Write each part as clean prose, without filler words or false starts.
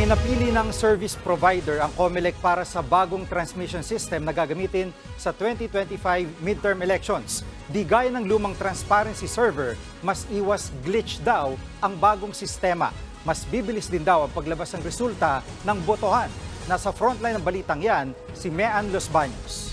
May napili ng service provider ang COMELEC para sa bagong transmission system na gagamitin sa 2025 midterm elections. Di gaya ng lumang transparency server, mas iwas glitch daw ang bagong sistema. Mas bibilis din daw ang paglabas ng resulta ng botohan. Nasa frontline ng balitang yan, si Mean Los Baños.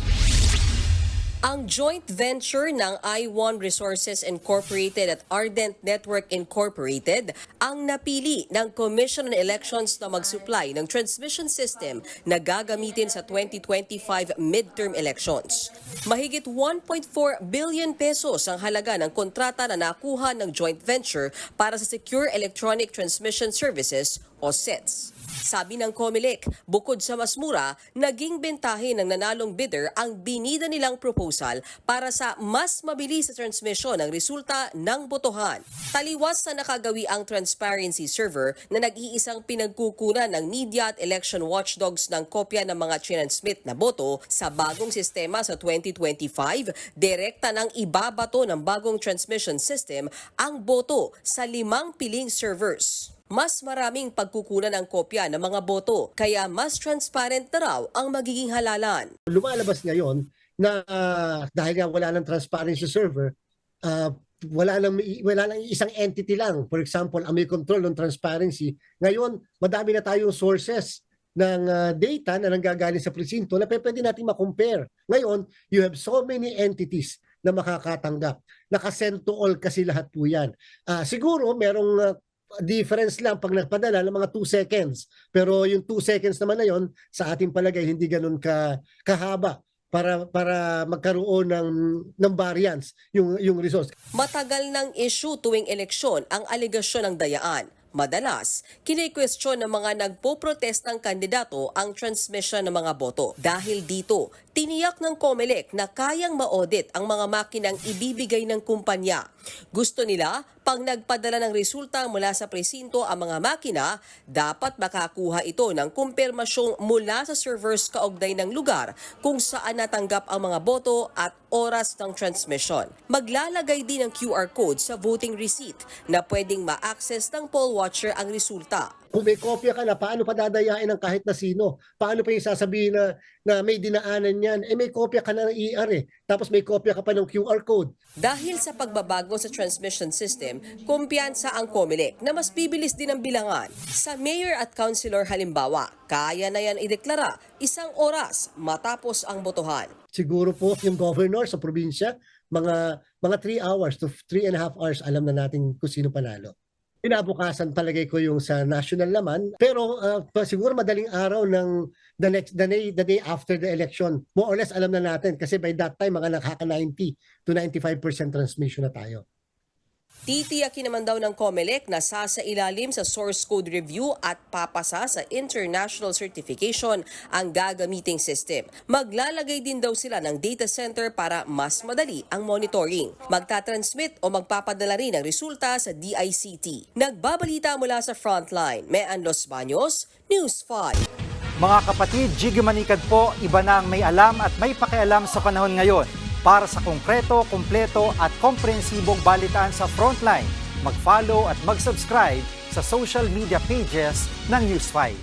Ang joint venture ng I1 Resources Incorporated at Ardent Network Incorporated ang napili ng Commission on Elections na mag-supply ng transmission system na gagamitin sa 2025 midterm elections. Mahigit 1.4 billion pesos ang halaga ng kontrata na nakuha ng joint venture para sa Secure Electronic Transmission Services o SETS. Sabi ng COMELEC, bukod sa mas mura, naging bentahe ng nanalong bidder ang binida nilang proposal para sa mas mabilis na transmisyon ng resulta ng botohan. Taliwas sa nakagawi ang transparency server na nag-iisang pinagkukunan ng media at election watchdogs ng kopya ng mga transmit na boto sa bagong sistema sa 2025, direkta nang ibabato ng bagong transmission system ang boto sa 5 piling servers. Mas maraming pagkukunan ng kopya ng mga boto, kaya mas transparent na raw ang magiging halalan. Lumalabas ngayon na dahil nga wala ng transparency server, wala lang isang entity lang. For example, ang may control ng transparency. Ngayon, madami na tayong sources ng data na nanggagaling sa presinto na pwede natin ma-compare. Ngayon, you have so many entities na makakatanggap. Naka-send to all kasi lahat po yan. Siguro merong difference lang pag nagpadala ng mga 2 seconds. Pero yung 2 seconds naman na yon sa ating palagay hindi ganun kahaba para magkaroon ng variance yung results. Matagal ng issue tuwing eleksyon ang alegasyon ng dayaan. Madalas, kini-question ng mga nagpo-protestang kandidato ang transmission ng mga boto. Dahil dito, tiniyak ng COMELEC na kayang ma-audit ang mga makinang ibibigay ng kumpanya. Gusto nila, pag nagpadala ng resulta mula sa presinto ang mga makina, dapat makakuha ito ng kumpirmasyong mula sa servers kaugnay ng lugar kung saan natanggap ang mga boto at oras ng transmission. Maglalagay din ng QR code sa voting receipt na pwedeng ma-access ng poll watcher ang resulta. Kung may kopya ka na, paano pa dadayain ng kahit na sino? Paano pa yung sasabihin na may dinaanan yan? May kopya ka na ng ER Tapos may kopya ka pa ng QR code. Dahil sa pagbabago sa transmission system, kumpiyansa ang COMELEC na mas bibilis din ang bilangan. Sa mayor at councilor halimbawa, kaya na yan ideklara 1 oras matapos ang botohan. Siguro po yung governor sa probinsya, mga 3 hours to 3.5 hours alam na natin kung sino panalo. Inabukasan palagay ko yung sa national naman, pero siguro madaling araw ng the day after the election, more or less alam na natin kasi by that time mga nakaka 90 to 95% transmission na tayo. Titiyakin naman daw ng COMELEC na sasailalim sa source code review at papasa sa international certification ang gagamiting system. Maglalagay din daw sila ng data center para mas madali ang monitoring. Magtatransmit o magpapadala rin ng resulta sa DICT. Nagbabalita mula sa Frontline, Mean Los Baños, News 5. Mga kapatid, Jiggy Manikad po, iba na ang may alam at may pakialam sa panahon ngayon. Para sa konkreto, kumpleto at komprehensibong balitaan sa Frontline, mag-follow at mag-subscribe sa social media pages ng News 5.